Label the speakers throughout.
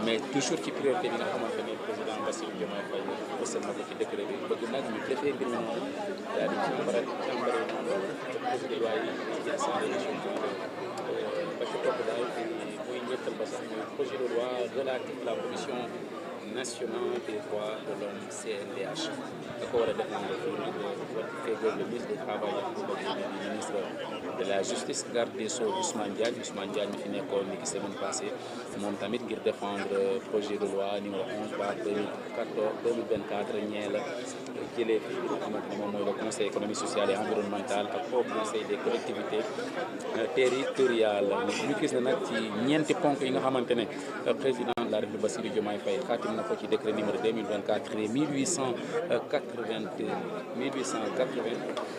Speaker 1: mais toujours ci priorité bi nga xamante ne président Bassirou Diomaye Faye fësal na ko ci décret bi bëgg nag ñu defee mbir mi noonu daal di càmbare noonu projet de loi yi ci assemblée nationale ba ci topp daal muy ñettal ba sax muy projet de loi relatif à la commission nationale des droits de l'homme CNDH da ko war a def nag feegoog le ministre du travail ak le ministre de la justice garde des sceaux Ousmane Diagne mi fi nekkoon ni ki semaine passée moom tamit ngir défendre projet de loi numéro 11/2024 ñeel jëlee fi nga xamante ne moom mooy le conseil économique social et environnemental ak au conseil des collectivités territoriales ñu gis na nag ci ñeenti ponk yi nga xamante ne président de la République Bassirou Diomaye Faye xaatim na ko ci décret numéro 2024 1880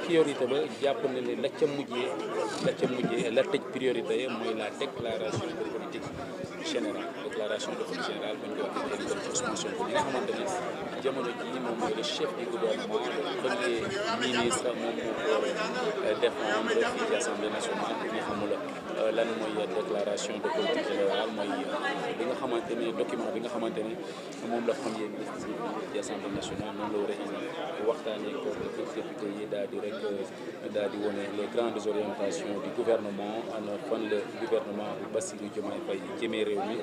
Speaker 1: priorité ba jàpp na ne la ca mujjee la tëj priorité mooy la déclaration de politique générale bu ñu ko waxee ci Ousmane Sonko bi nga xamante ne jamono jii moom mooy le chef du gouvernement le premier ministre moom moo ko défendre fii ci assemblée nationale ñu xamul lan mooy déclaration de politique générale mooy li nga xamante ne document bi nga xamante ne moom la premier ministre ci assemblée nationale noonu la war a indi waxtaanee ko député yi daal di wone les grandes orientations du gouvernement ana fan la gouvernement Bassirou Diomaye Faye jëmee réew mi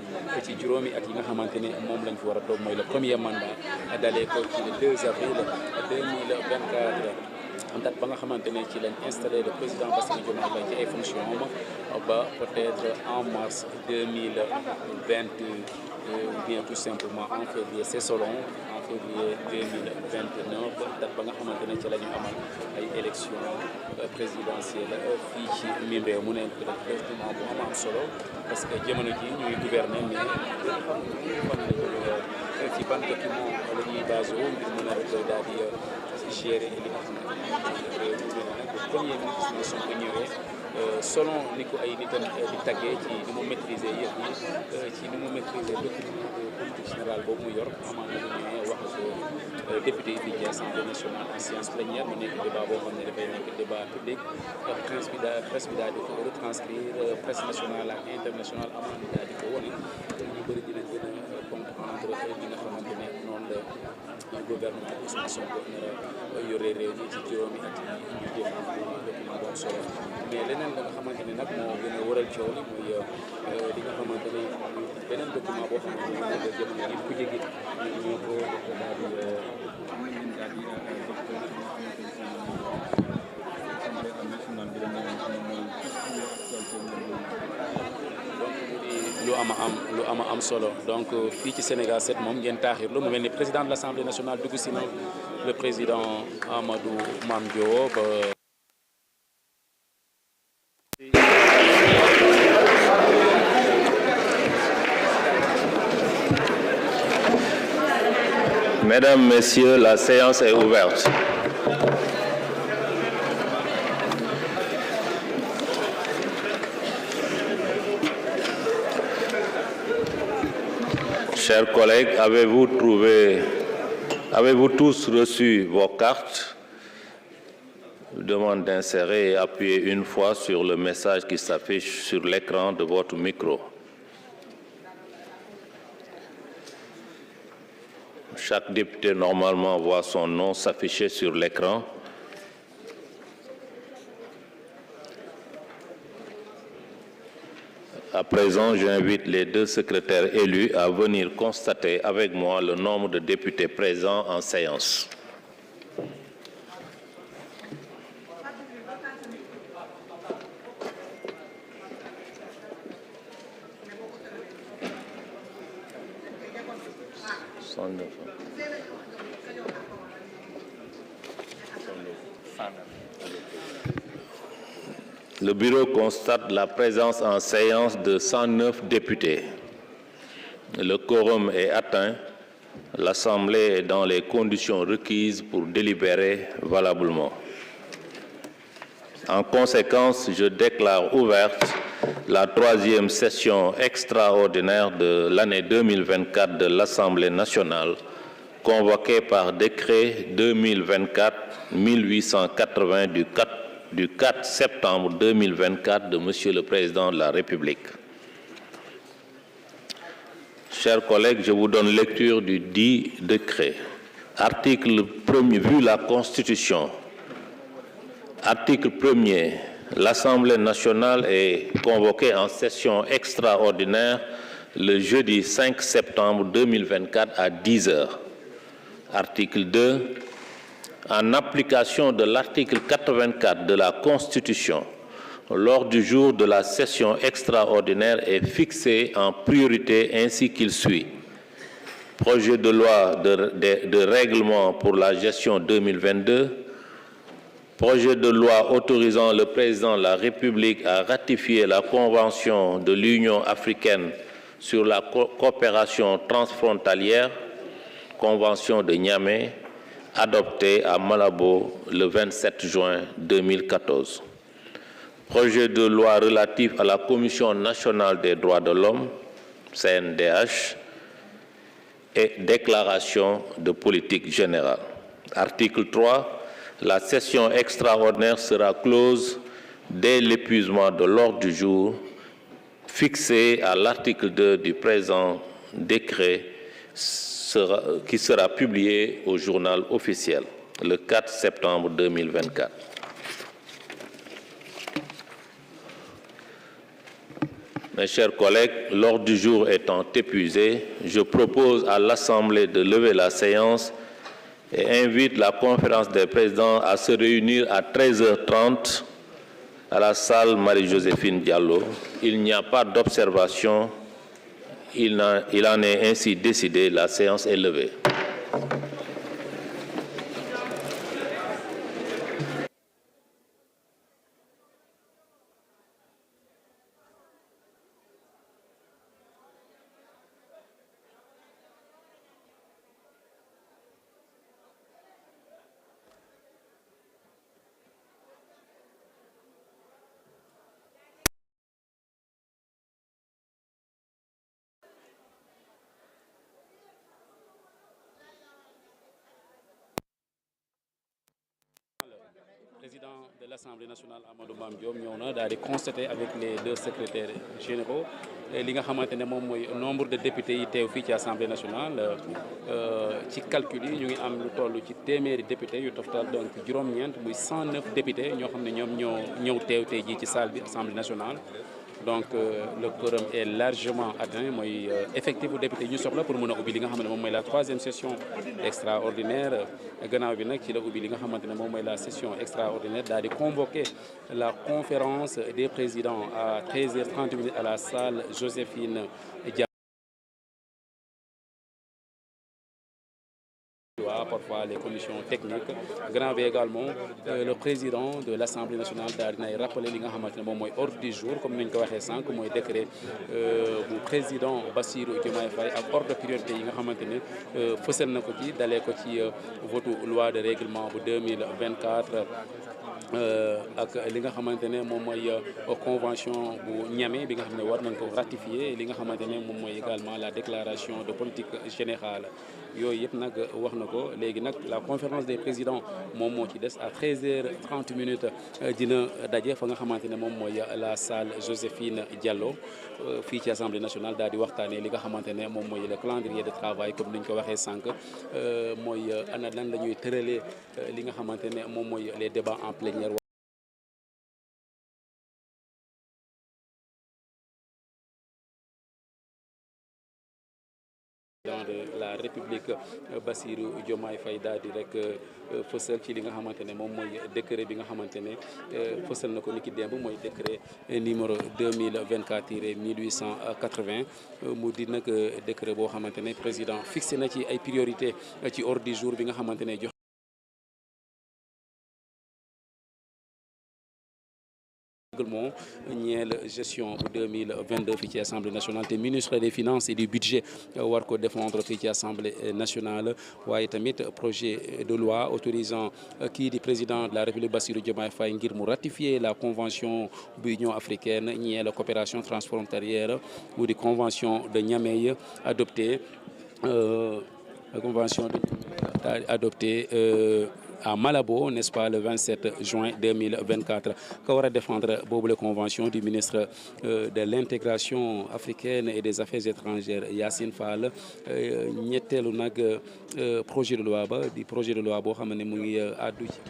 Speaker 1: ci juróomi at yi nga xamante ne moom lañ fi war a toog mooy le premier mandat dalee ko ci le 2 avril 2024 date ba nga xamante ne ci lañ installé le président Bassirou Diomaye Faye ci ay fonctions ba peut-être en mars 2020 ou bien tout simplement en février c'est selon en février 2029 date ba nga xamante ne ci la ñu amal ay élections présidentielles fii ci mim réew mu nekk document bu am solo parce que jamono ji ñu ngi gouverner mais ci ban document la ñuy basé wu ngir mën a rek daal di gérer li nga xamante ne réew mi nag premier ministre su ko ñëwee selon ni ko ay nitam di taggee ci ni mu maîtriser yëf yi ci ni mu maîtriser document politique générale boobu mu yor amaan na bu ñëwee wax ko député yi fii ci assemblée nationale en séance plénière mu nekk débat boo xam ne dafay nekk débat public presse bi daal di ko retranscrire presse nationale ak internationale amaan na daal di ko wane ñu bëri dina gën a comprendre li nga xamante ne noonu la gouvernement bi Ousmane Sonko nar a yore réew mi ci juróomi at yi ñu jëm document bu am solo mais leneen la nga xamante ne nag moo gën a waral coow li muy li nga xamante ne beneen document boo xamante ne moom la jamono yi ku jege ñoo ko daal di lu ama am solo donc fii ci Sénégal 7 moom ngeen taaxirlu mu mel ni président de l'Assemblée nationale dugg si na le président Amadou Mame Diop
Speaker 2: Mesdames, Messieurs, la séance est ouverte. Chers collègues, avez-vous tous reçu vos cartes? Je vous demande d'insérer et appuyer une fois sur le message qui s'affiche sur l'écran de votre micro. Chaque député, normalement, voit son nom s'afficher sur l'écran. À présent, j'invite les deux secrétaires élus à venir constater avec moi le nombre de députés présents en séance. Le bureau constate la présence en séance de 109 députés. Le quorum est atteint. L'Assemblée est dans les conditions requises pour délibérer valablement. En conséquence, je déclare ouverte la troisième session extraordinaire de l'année 2024 de l'Assemblée nationale, convoquée par décret 2024-1880 du 4 septembre 2024 de Monsieur le Président de la République. Chers collègues, je vous donne lecture du dit décret. Article 1er, vu la Constitution. Article 1er, l'Assemblée nationale est convoquée en session extraordinaire le jeudi 5 septembre 2024 à 10 heures. Article 2, en application de l'article 84 de la Constitution, l'ordre du jour de la session extraordinaire est fixé en priorité ainsi qu'il suit. Projet de loi de règlement pour la gestion 2022, projet de loi autorisant le président de la République à ratifier la Convention de l'Union africaine sur la coopération transfrontalière, Convention de Niamey, adoptée à Malabo le 27 juin 2014. Projet de loi relatif à la Commission nationale des droits de l'homme, CNDH, et déclaration de politique générale. Article 3. La session extraordinaire sera close dès l'épuisement de l'ordre du jour fixé à l'article 2 du présent décret qui sera publié au journal officiel le 4 septembre 2024. Mes chers collègues, l'ordre du jour étant épuisé, je propose à l'Assemblée de lever la séance et invite la conférence des présidents à se réunir à 13h30 à la salle Marie-Joséphine Diallo. Il n'y a pas d'observation. Il en est ainsi décidé. La séance est levée.
Speaker 1: Président de l'Assemblée nationale Amadou Mame Diop ñëw na daal di constater avec les deux secrétaires généraux li nga xamante ne moom mooy nombre de députés yi teew fii ci Assemblée nationale ci calcul yi ñu ngi am lu toll ci téeméeri députés yu toftal donc juróom-ñeent muy 109 députés ñoo xam ne ñoom ñoo ñëw teew tey jii ci salle bi Assemblée nationale. Donc le quorum est largement atteint mooy effectif bu député yi ñu soxla pour mën a ubbi li nga xam ne moom mooy la 3e session extraordinaire gannaaw bi nag ci la ubbi li nga xamante ne moom mooy la session extraordinaire daal di convoquer la conférence des présidents à 13h30 à la salle Joséphine Diallo. Parfois les commissions techniques gannaaw bi également le président de l'Assemblée nationale daal dinay rappeler li nga xamante ne moom mooy ordre du jour comme ni ñu ko waxee sànq mooy décret bu président Bassirou Diomaye Faye ak ordre de priorité yi nga xamante ne fësal na ko ci dalee ko ci votu loi de règlement bu 2024 ak li nga xamante ne moom mooy convention bu Niamey bi nga xam ne war nañ ko ratifier li nga xamante ne moom mooy également la déclaration de politique générale yooyu yëpp nag wax na ko léegi nag la conférence des présidents moom moo ci des à 13h30 dina daje fa nga xamante ne moom mooy la salle Joséphine Diallo fii ci Assemblée nationale daal di waxtaanee li nga xamante ne moom mooy le calendrier de travail comme ni ñu ko waxee sànq mooy ana lan la ñuy tëralee li nga xamante ne moom mooy les débats en plénière. de la République Bassirou Diomaye Faye daal di rek fësal ci li nga xamante ne moom mooy décret bi nga xamante ne fësal na ko niki démb mooy décret numéro 2024-1880 mu di nag décret boo xamante ne président fixé na ci ay priorité ci ordre du jour bi nga xamante ne jox ñeel gestion bu 2022 fii ci Assemblée nationale te ministre des finances et du budget war ko défendre fii ci Assemblée nationale waaye tamit projet de loi autorisant kii di président de la République Bassirou Diomaye Faye ngir mu ratifier la convention bu Union africaine ñeel coopération transfrontalière mu di convention de Niamey adopté convention de adopté à Malabo, n'est-ce pas, le 27 juin 2024. Ka war a défendre boobu la convention du ministre de l'intégration africaine et des affaires étrangères Yacine Fall ñetteelu nag projet de loi ba di projet de loi boo xam ne mu ngi àddu ci